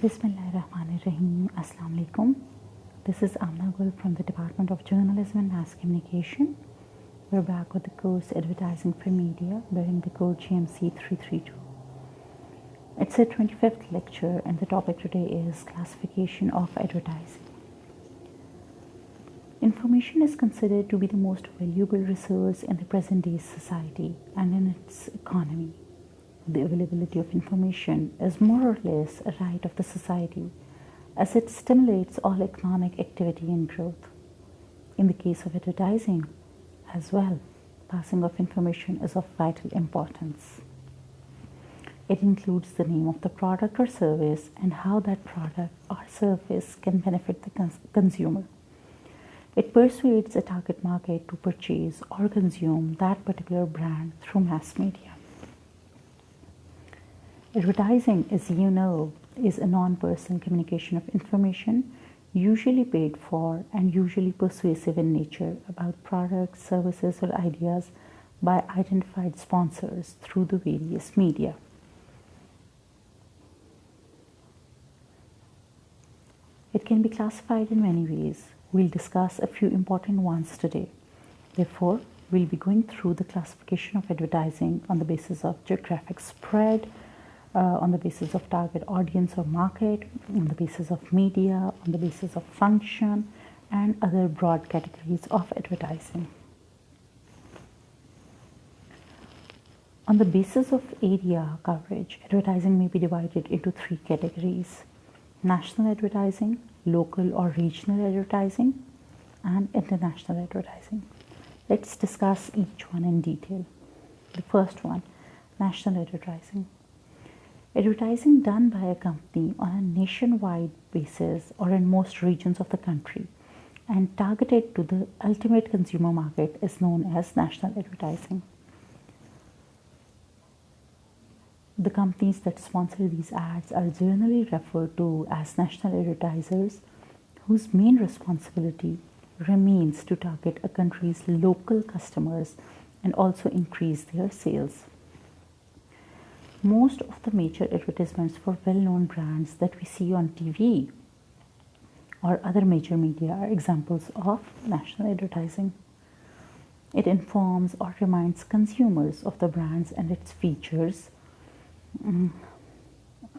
Bismillahirrahmanirrahim. Assalamu alaikum. This is Amna from the Department of Journalism and Mass Communication. We're back with the course Advertising for Media bearing the code GMC 332. It's a 25th lecture and the topic today is classification of advertising. Information is considered to be the most valuable resource in the present day society and in its economy. The availability of information is more or less a right of the society as it stimulates all economic activity and growth. In the case of advertising as well, passing of information is of vital importance. It includes the name of the product or service and how that product or service can benefit the consumer. It persuades a target market to purchase or consume that particular brand through mass media. Advertising, as you know, is a non-personal communication of information, usually paid for and usually persuasive in nature about products, services, or ideas by identified sponsors through the various media. It can be classified in many ways. We'll discuss a few important ones today. Therefore, we'll be going through the classification of advertising on the basis of geographic spread, on the basis of target audience or market, on the basis of media, on the basis of function, and other broad categories of advertising. On the basis of area coverage, advertising may be divided into three categories: national advertising, local or regional advertising, and international advertising. Let's discuss each one in detail. The first one, national advertising. Advertising done by a company on a nationwide basis or in most regions of the country and targeted to the ultimate consumer market is known as national advertising. The companies that sponsor these ads are generally referred to as national advertisers, whose main responsibility remains to target a country's local customers and also increase their sales. Most of the major advertisements for well-known brands that we see on TV or other major media are examples of national advertising. It informs or reminds consumers of the brands and its features,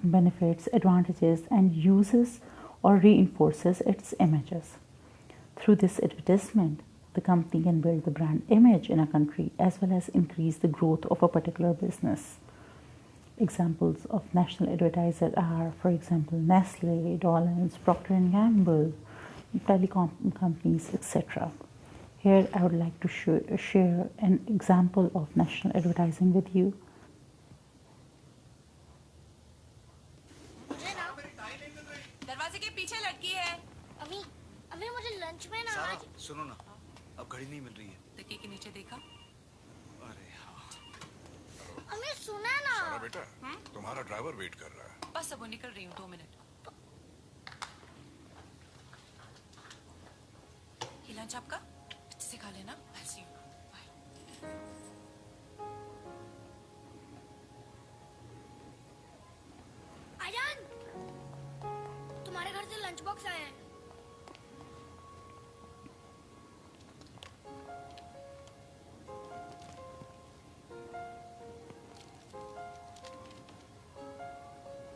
benefits, advantages, and uses or reinforces its images. Through this advertisement, the company can build the brand image in a country as well as increase the growth of a particular business. Examples of national advertisers are, for example, Nestle, Dollars, Procter & Gamble, telecom companies, etc. Here I would like to share an example of national advertising with you. दरवाजे के पीछे लटकी है। अभी मुझे lunch में ना आज। सुनो ना, अब घड़ी नहीं मिल रही है। तकिए के नीचे देखा? अरे हाँ। अम्मी सुना ना। सारा बेटा, तुम्हारा ड्राइवर वेट कर रहा है। बस अब वो निकल रही हूँ, 2 मिनट। ये लंच आपका? अच्छे से खा लेना। I'll see you. Bye. Ayaan, तुम्हारे घर से लंच बॉक्स आया है।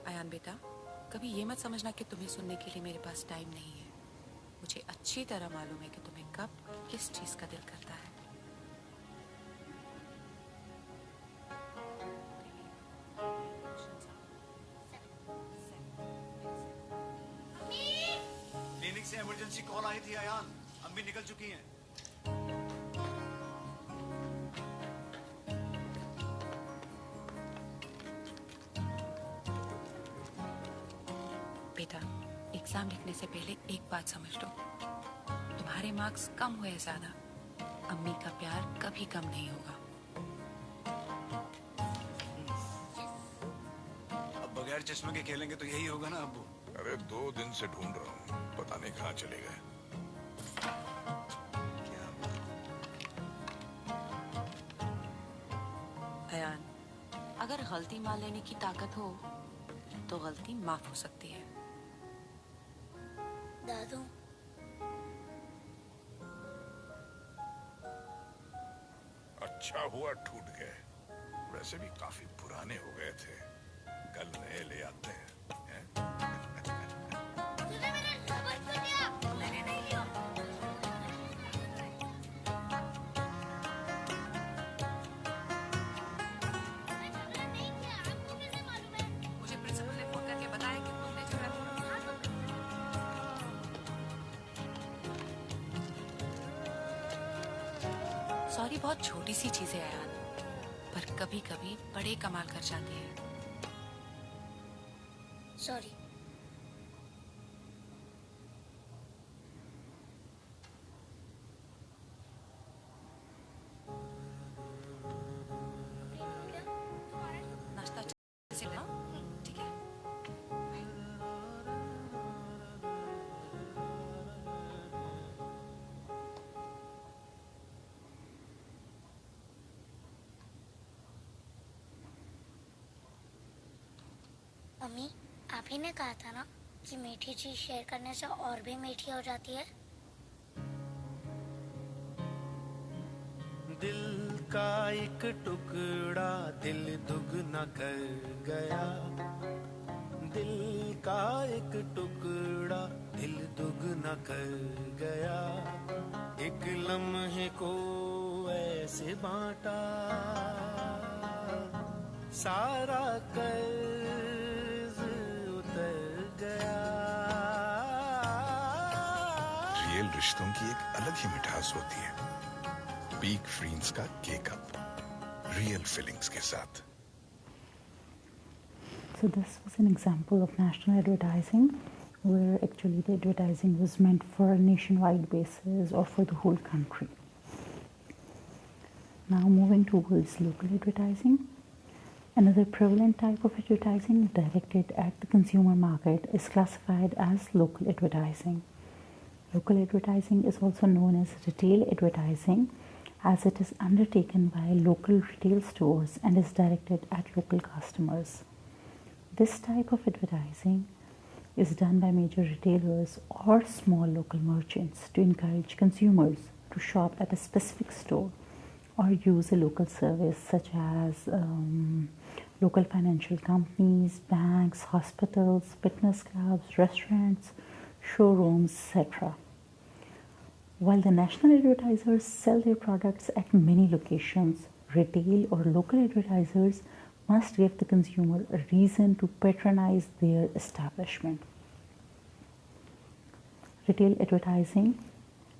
आयान बेटा, कभी ये मत समझना कि तुम्हें सुनने के लिए मेरे पास टाइम नहीं है। मुझे अच्छी तरह मालूम है कि तुम्हें कब किस चीज का दिल करता है। क्लिनिक से इमरजेंसी कॉल आई थी आयान, अम्मी निकल चुकी हैं। बेटा, एग्जाम लिखने से पहले एक बात समझ लो, तुम्हारे मार्क्स कम हुए ज्यादा, अम्मी का प्यार कभी कम नहीं होगा। अब बगैर चश्मे के खेलेंगे तो यही होगा ना अब्बू। अरे 2 दिन से ढूंढ रहा हूँ, पता नहीं कहाँ चले गए। अयान, अगर गलती मान लेने की ताकत हो तो गलती माफ हो सकती है। दादू अच्छा हुआ टूट गए, वैसे भी काफी पुराने हो गए थे, कल नए ले आते हैं, तूने मेरा रबर क्यों लिया? मैंने नहीं लिया। मैंने झगड़ा नहीं किया, आपको कैसे मालूम है? मुझे प्रिंसिपल ने फोन करके बताया कि तुमने झगड़ा किया। हाँ, तो सॉरी बहुत छोटी सी चीज है अयान, पर कभी कभी बड़े कमाल कर जाती है। सॉरी। नाश्ता अच्छे से लेना। ठीक है। मम्मी, आप ही ने कहा था ना कि मीठी चीज शेयर करने से और भी मीठी हो जाती है। दिल का एक टुकड़ा दिल दुगना कर गया, दिल का एक टुकड़ा दिल दुगना कर गया, एक लम्हे को ऐसे बांटा सारा कर्ज उतर गया। रियल रिश्तों की एक अलग ही मिठास होती है, पीक फ्रींस का केक अप, रियल फीलिंग्स के साथ। So this was an example of national advertising where actually the advertising was meant for a nationwide basis or for the whole country. Now moving towards local advertising. Another prevalent type of advertising directed at the consumer market is classified as local advertising. Local advertising is also known as retail advertising, as it is undertaken by local retail stores and is directed at local customers. This type of advertising is done by major retailers or small local merchants to encourage consumers to shop at a specific store or use a local service such as local financial companies, banks, hospitals, fitness clubs, restaurants, showrooms, etc. While the national advertisers sell their products at many locations, retail or local advertisers must give the consumer a reason to patronize their establishment. Retail advertising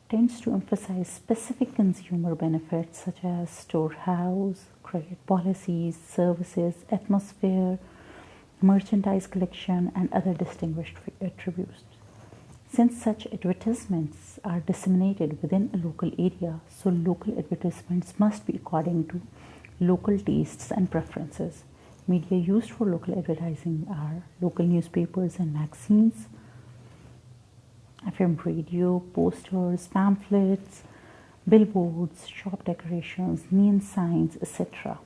tends to emphasize specific consumer benefits such as storehouse, credit policies, services, atmosphere, merchandise collection, and other distinguished attributes. Since such advertisements are disseminated within a local area, so local advertisements must be according to local tastes and preferences. Media used for local advertising are local newspapers and magazines, FM radio, posters, pamphlets, billboards, shop decorations, neon signs, etc.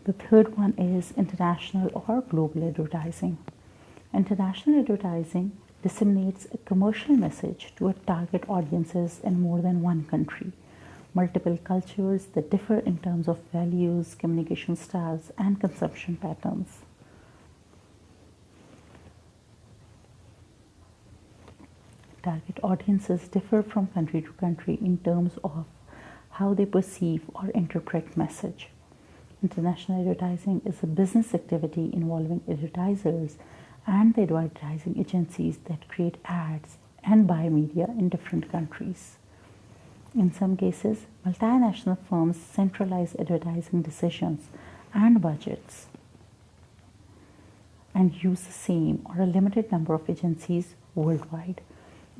The third one is international or global advertising. International advertising disseminates a commercial message to a target audiences in more than one country, multiple cultures that differ in terms of values, communication styles, and consumption patterns. Target audiences differ from country to country in terms of how they perceive or interpret message. International advertising is a business activity involving advertisers and the advertising agencies that create ads and buy media in different countries. In some cases, multinational firms centralize advertising decisions and budgets and use the same or a limited number of agencies worldwide.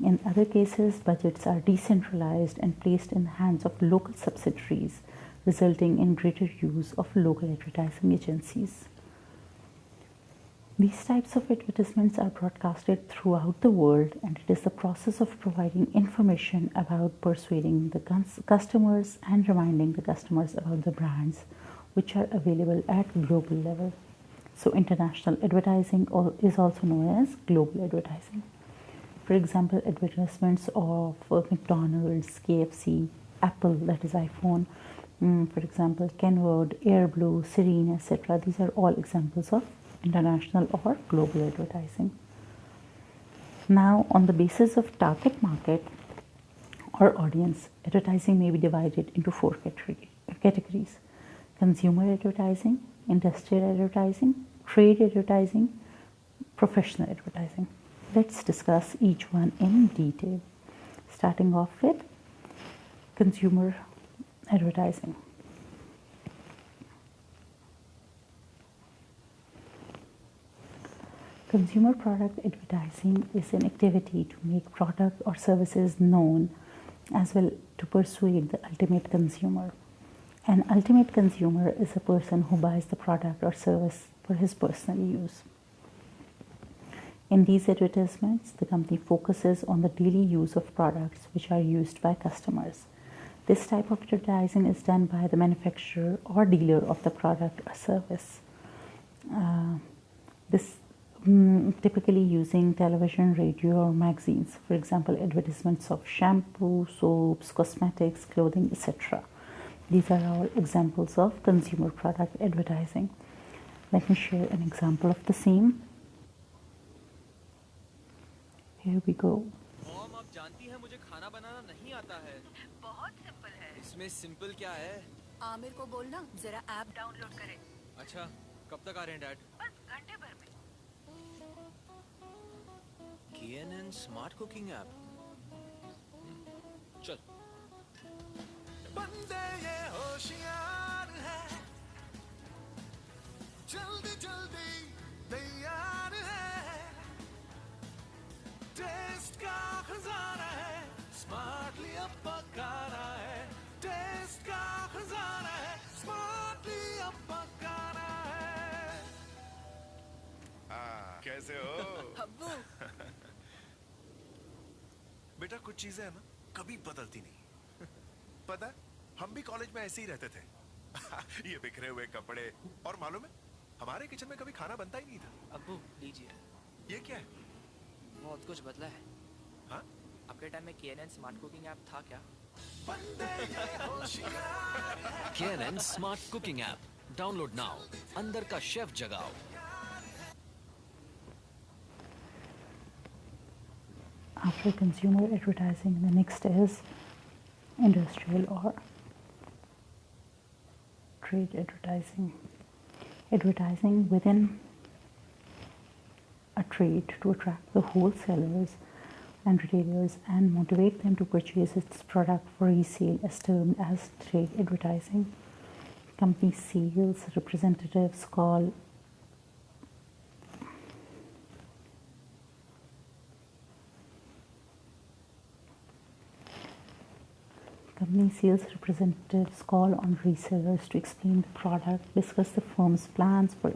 In other cases, budgets are decentralized and placed in the hands of local subsidiaries, resulting in greater use of local advertising agencies. These types of advertisements are broadcasted throughout the world, and it is the process of providing information about persuading the customers and reminding the customers about the brands which are available at global level. So international advertising is also known as global advertising. For example, advertisements of McDonald's, KFC, Apple, that is iPhone, for example, Kenwood, Airblue, Serene, etc. These are all examples of international or global advertising. Now, on the basis of target market or audience, advertising may be divided into four categories: consumer advertising, industrial advertising, trade advertising, professional advertising. Let's discuss each one in detail, starting off with consumer advertising. Consumer product advertising is an activity to make product or services known, as well to persuade the ultimate consumer. An ultimate consumer is a person who buys the product or service for his personal use. In these advertisements, the company focuses on the daily use of products which are used by customers. This type of advertising is done by the manufacturer or dealer of the product or service. This typically using television, radio, or magazines. For example, advertisements of shampoo, soaps, cosmetics, clothing, etc. These are all examples of consumer product advertising. Let me share an example of the same. Here we go. Mom, आप जानती हैं मुझे खाना बनाना नहीं आता है। बहुत simple है। इसमें सिंपल क्या है? आमिर को बोलना जरा ऐप डाउनलोड करे। अच्छा, कब तक आ रहे हैं डैड? बस घंटे भर में। KNN smart cooking app. चल। बंदे ये होशियार है, जल्दी जल्दी तैयार है, टेस्ट का खजाना है, स्मार्टली अब पका रहा है, टेस्ट का खजाना है, स्मार्टली अब पका रहा है। कैसे हो? अब्बू बेटा कुछ चीजें है ना कभी बदलती नहीं। पता है हम भी कॉलेज में ऐसे ही रहते थे। ये बिखरे हुए कपड़े, और मालूम है हमारे किचन में कभी खाना बनता ही नहीं था। अब्बू लीजिए। ये क्या है? बहुत कुछ बदला है। हाँ? आपके टाइम में KNN स्मार्ट कुकिंग ऐप था क्या? KNN smart cooking app download now. अंदर का शेफ जगाओ। After consumer advertising, the next is industrial or trade advertising. Advertising within a trade to attract the wholesalers and retailers and motivate them to purchase its product for resale is termed as trade advertising. Company sales representatives call Company sales representatives call on resellers to explain the product, discuss the firm's plans for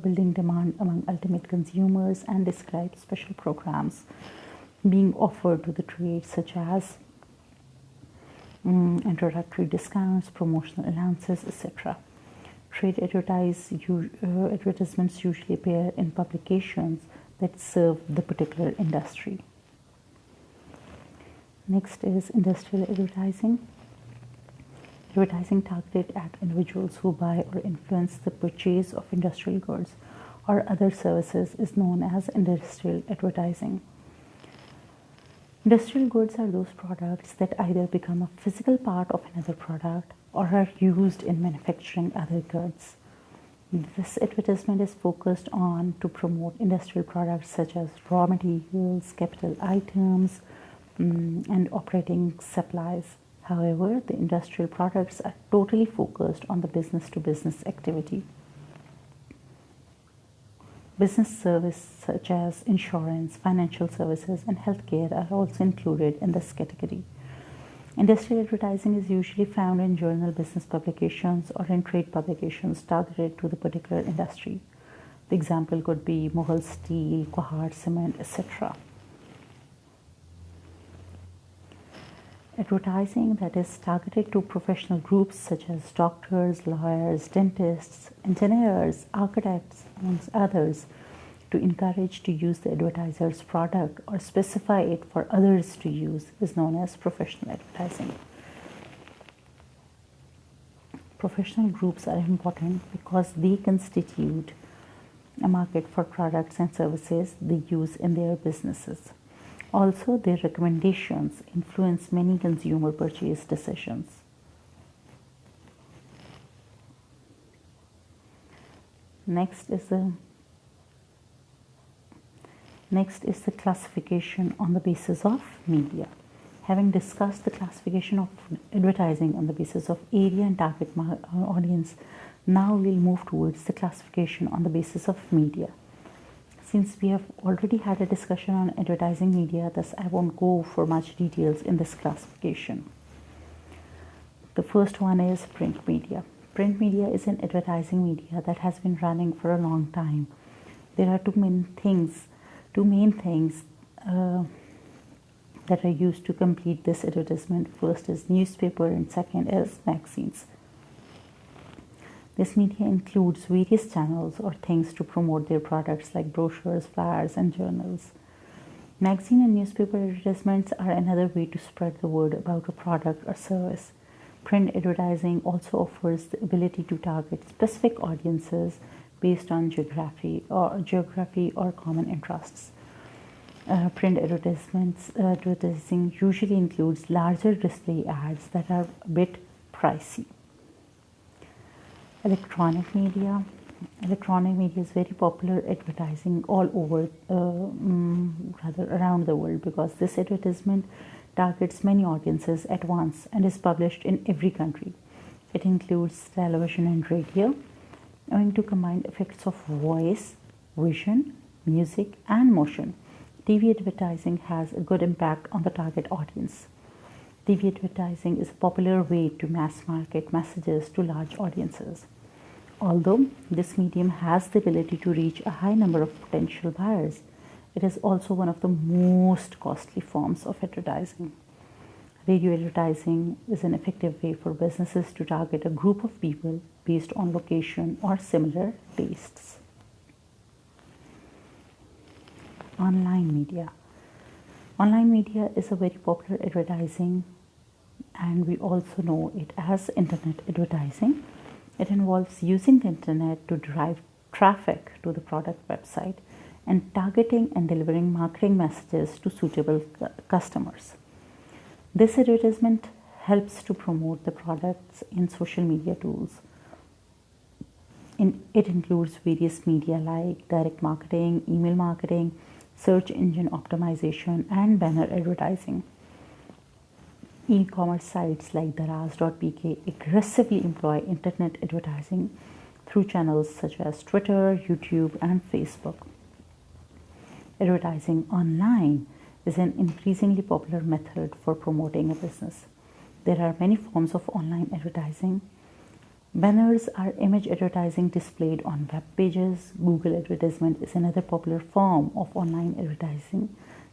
building demand among ultimate consumers, and describe special programs being offered to the trade, such as introductory discounts, promotional allowances, etc. Trade advertisements usually appear in publications that serve the particular industry. Next is industrial advertising. Advertising targeted at individuals who buy or influence the purchase of industrial goods or other services is known as industrial advertising. Industrial goods are those products that either become a physical part of another product or are used in manufacturing other goods. This advertisement is focused on to promote industrial products such as raw materials, capital items, and operating supplies. However, the industrial products are totally focused on the business-to-business activity. Business services such as insurance, financial services, and healthcare are also included in this category. Industrial advertising is usually found in journal business publications or in trade publications targeted to the particular industry. The example could be Mughal Steel, Kohar Cement, etc. Advertising that is targeted to professional groups such as doctors, lawyers, dentists, engineers, architects, amongst others, to encourage to use the advertiser's product or specify it for others to use is known as professional advertising. Professional groups are important because they constitute a market for products and services they use in their businesses. Also, their recommendations influence many consumer purchase decisions. Next is the classification on the basis of media. Having discussed the classification of advertising on the basis of area and target audience, now we'll move towards the classification on the basis of media. Since we have already had a discussion on advertising media, thus I won't go for much details in this classification. The first one is print media. Print media is an advertising media that has been running for a long time. There are two main things that are used to complete this advertisement. First is newspaper and second is magazines. This media includes various channels or things to promote their products like brochures, flyers, and journals. Magazine and newspaper advertisements are another way to spread the word about a product or service. Print advertising also offers the ability to target specific audiences based on geography or common interests. Print advertising usually includes larger display ads that are a bit pricey. Electronic media is very popular advertising all over, around the world, because this advertisement targets many audiences at once and is published in every country. It includes television and radio, owing to combined effects of voice, vision, music, and motion. TV advertising has a good impact on the target audience. TV advertising is a popular way to mass market messages to large audiences. Although this medium has the ability to reach a high number of potential buyers, it is also one of the most costly forms of advertising. Radio advertising is an effective way for businesses to target a group of people based on location or similar tastes. Online media. Online media is a very popular advertising, and we also know it as internet advertising. It involves using the internet to drive traffic to the product website and targeting and delivering marketing messages to suitable customers. This advertisement helps to promote the products in social media tools. It includes various media like direct marketing, email marketing, search engine optimization, and banner advertising. E-commerce sites like Daraz.pk aggressively employ internet advertising through channels such as Twitter, YouTube, and Facebook. Advertising online is an increasingly popular method for promoting a business. There are many forms of online advertising. Banners are image advertising displayed on web pages. Google advertisement is another popular form of online advertising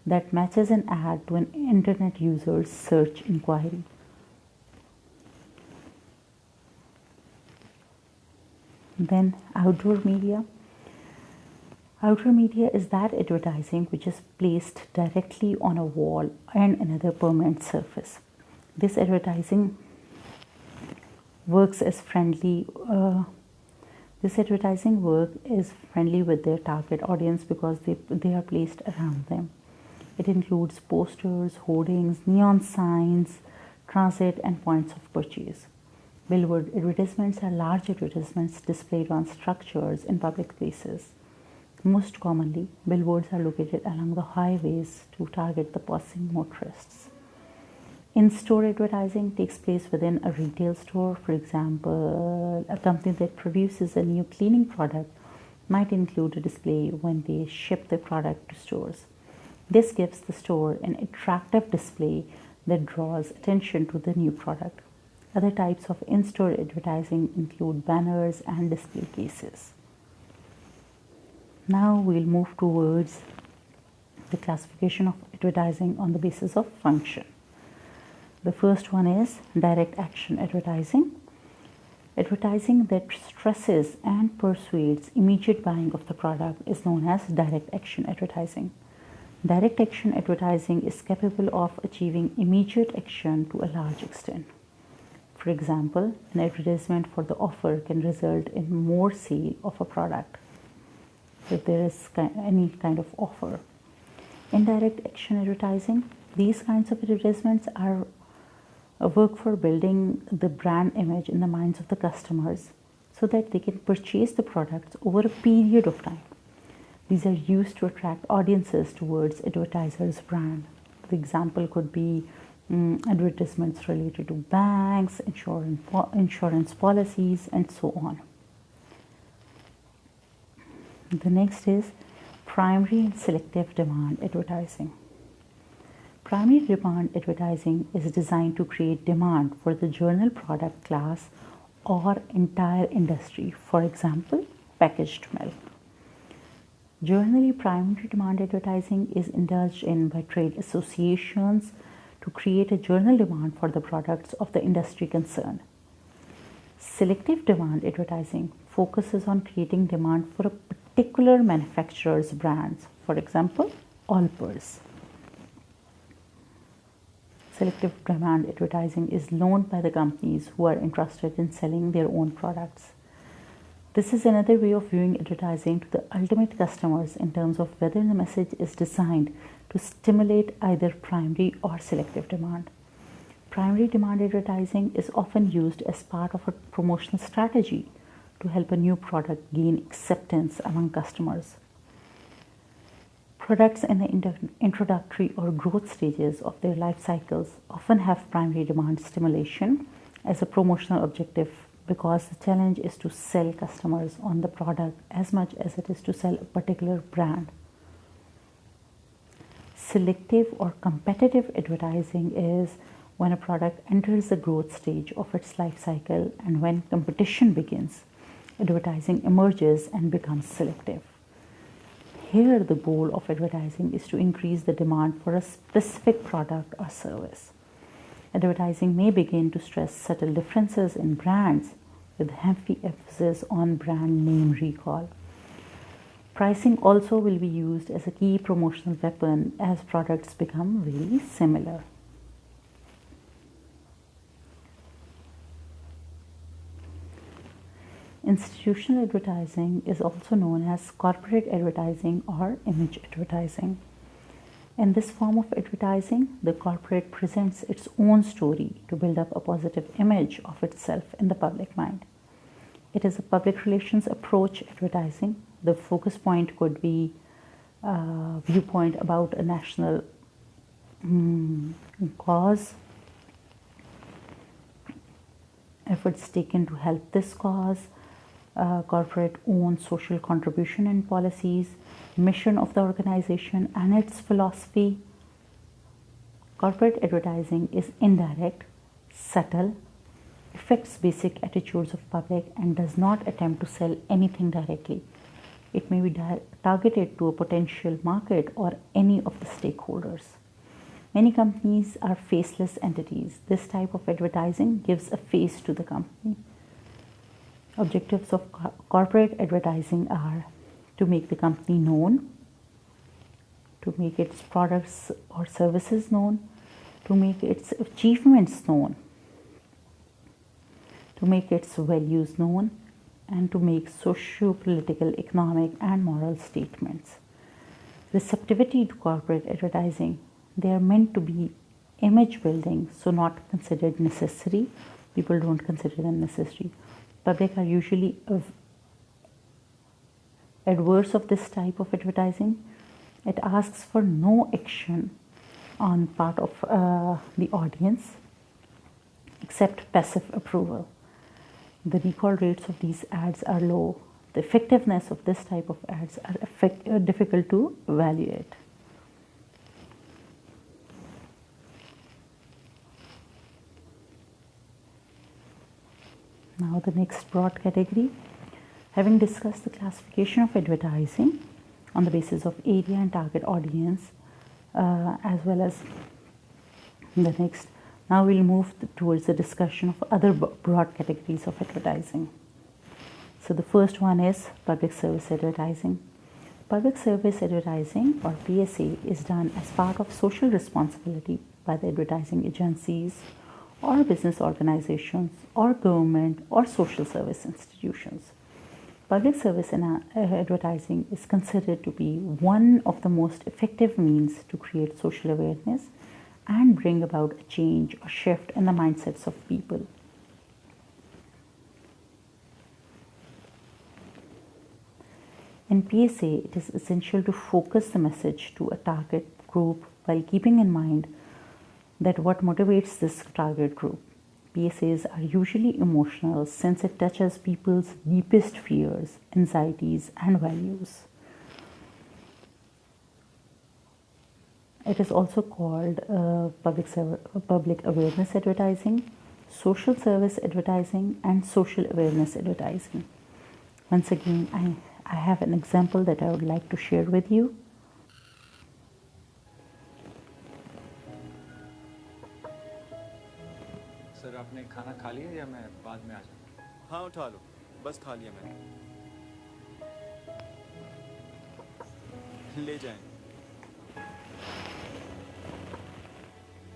that matches an ad to an internet user's search inquiry. Then outdoor media. Outdoor media is that advertising which is placed directly on a wall and another permanent surface. This advertising works as friendly. This advertising work is friendly with their target audience because they are placed around them. It includes posters, hoardings, neon signs, transit, and points of purchase. Billboard advertisements are large advertisements displayed on structures in public places. Most commonly, billboards are located along the highways to target the passing motorists. In-store advertising takes place within a retail store. For example, a company that produces a new cleaning product might include a display when they ship the product to stores. This gives the store an attractive display that draws attention to the new product. Other types of in-store advertising include banners and display cases. Now we'll move towards the classification of advertising on the basis of function. The first one is direct action advertising. Advertising that stresses and persuades immediate buying of the product is known as direct action advertising. Direct action advertising is capable of achieving immediate action to a large extent. For example, an advertisement for the offer can result in more sale of a product if there is any kind of offer. Indirect action advertising, these kinds of advertisements are a work for building the brand image in the minds of the customers so that they can purchase the products over a period of time. These are used to attract audiences towards advertisers' brand. The example could be advertisements related to banks, insurance policies, and so on. The next is primary and selective demand advertising. Primary demand advertising is designed to create demand for the journal product class or entire industry, for example, packaged milk. Generally, primary demand advertising is indulged in by trade associations to create a general demand for the products of the industry concerned. Selective demand advertising focuses on creating demand for a particular manufacturer's brands, for example, Allpers. Selective demand advertising is loaned by the companies who are interested in selling their own products. This is another way of viewing advertising to the ultimate customers in terms of whether the message is designed to stimulate either primary or selective demand. Primary demand advertising is often used as part of a promotional strategy to help a new product gain acceptance among customers. Products in the introductory or growth stages of their life cycles often have primary demand stimulation as a promotional objective because the challenge is to sell customers on the product as much as it is to sell a particular brand. Selective or competitive advertising is when a product enters the growth stage of its life cycle and when competition begins, advertising emerges and becomes selective. Here, the goal of advertising is to increase the demand for a specific product or service. Advertising may begin to stress subtle differences in brands with heavy emphasis on brand name recall. Pricing also will be used as a key promotional weapon as products become really similar. Institutional advertising is also known as corporate advertising or image advertising. In this form of advertising, the corporate presents its own story to build up a positive image of itself in the public mind. It is a public relations approach advertising. The focus point could be a viewpoint about a national cause, efforts taken to help this cause, corporate owned social contribution and policies, mission of the organization and its philosophy. Corporate advertising is indirect, subtle, affects basic attitudes of public and does not attempt to sell anything directly. It may be targeted to a potential market or any of the stakeholders. Many companies are faceless entities. This type of advertising gives a face to the company. Objectives of corporate advertising are to make the company known, to make its products or services known, to make its achievements known, to make its values known, and to make socio-political, economic, and moral statements. Receptivity to corporate advertising, they are meant to be image building, so not considered necessary. People don't consider them necessary. Public are usually adverse of this type of advertising. It asks for no action on part of the audience except passive approval. The recall rates of these ads are low. The effectiveness of this type of ads are difficult to evaluate. Now the next broad category. Having discussed the classification of advertising on the basis of area and target audience, as well as the next Now we'll move towards the discussion of other broad categories of advertising. So the first one is public service advertising. Public service advertising, or PSA, is done as part of social responsibility by the advertising agencies or business organizations or government or social service institutions. Public service advertising is considered to be one of the most effective means to create social awareness and bring about a change or shift in the mindsets of people. In PSA, it is essential to focus the message to a target group while keeping in mind that what motivates this target group. PSAs are usually emotional since it touches people's deepest fears, anxieties, and values. It is also called public awareness advertising, social service advertising, and social awareness advertising. Once again, I have an example that I would like to share with you. Sir आपने खाना खा लिया या मैं बाद में आ जाऊँ? हाँ उठा लो, बस खा लिया मैंने। ले जाएं।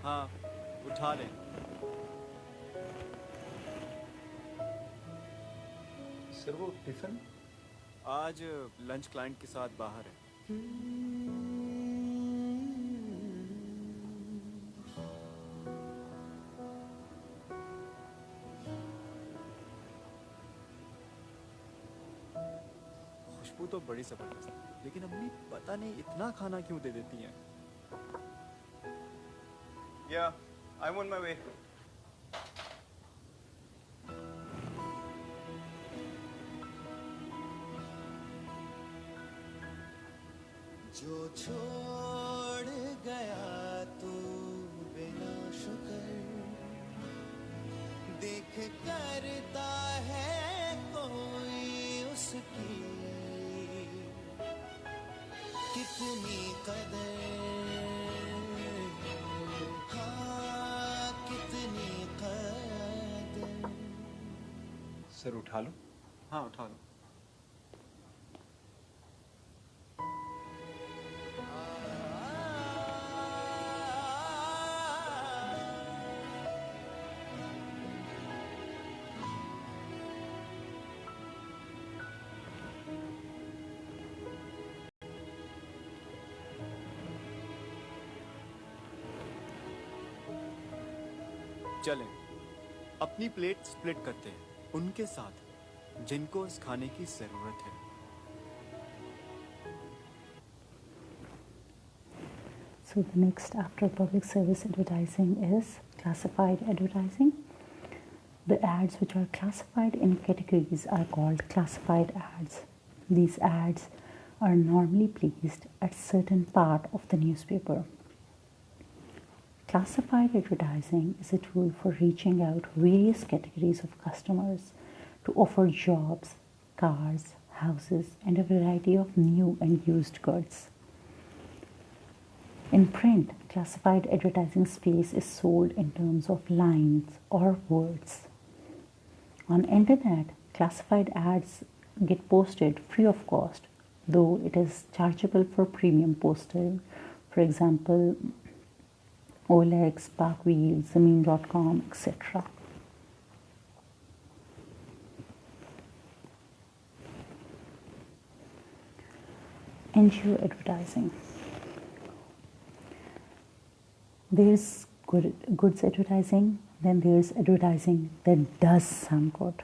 हाँ उठा लें। सर वो टिफिन? आज लंच क्लाइंट के साथ बाहर है। खुशबू तो बड़ी जबरदस्त, लेकिन अम्मी पता नहीं इतना खाना क्यों दे देती हैं। Yeah, I'm on my way. जो छोड़ गया तू बिना शुक्र देख करता है कोई उसकी कितनी कदर, हाँ कितनी कदर। सर उठा लो? हाँ उठा लो। चलें, अपनी प्लेट स्प्लिट करते हैं उनके साथ जिनको इस खाने की जरूरत है। So the next after public service advertising is classified advertising. The ads which are classified in categories are called classified ads. These ads are normally placed at certain part of the newspaper. Classified advertising is a tool for reaching out various categories of customers to offer jobs, cars, houses, and a variety of new and used goods. In print, classified advertising space is sold in terms of lines or words. On internet, classified ads get posted free of cost, though it is chargeable for premium posting. For example, OLX, Parkwheel, Zameen.com, etc. NGO advertising. There's goods advertising, then there's advertising that does sound good.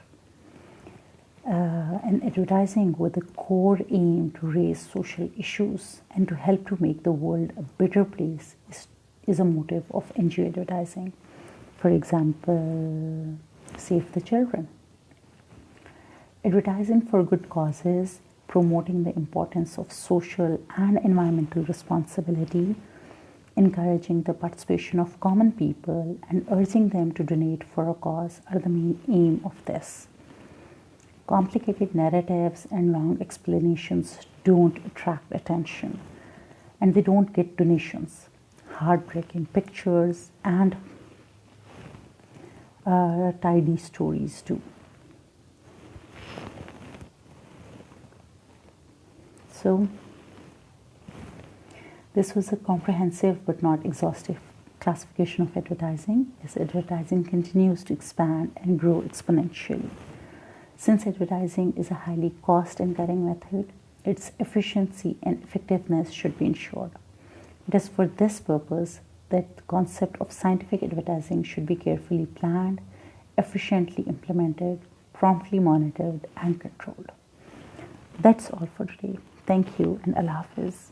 And advertising with a core aim to raise social issues and to help to make the world a better place is a motive of NGO advertising. For example, Save the Children. Advertising for good causes, promoting the importance of social and environmental responsibility, encouraging the participation of common people, and urging them to donate for a cause are the main aim of this. Complicated narratives and long explanations don't attract attention, and they don't get donations. Heartbreaking pictures and tidy stories too. So this was a comprehensive but not exhaustive classification of advertising, as advertising continues to expand and grow exponentially. Since advertising is a highly cost-incurring method, its efficiency and effectiveness should be ensured. It is for this purpose that the concept of scientific advertising should be carefully planned, efficiently implemented, promptly monitored, and controlled. That's all for today. Thank you and Allah Hafiz.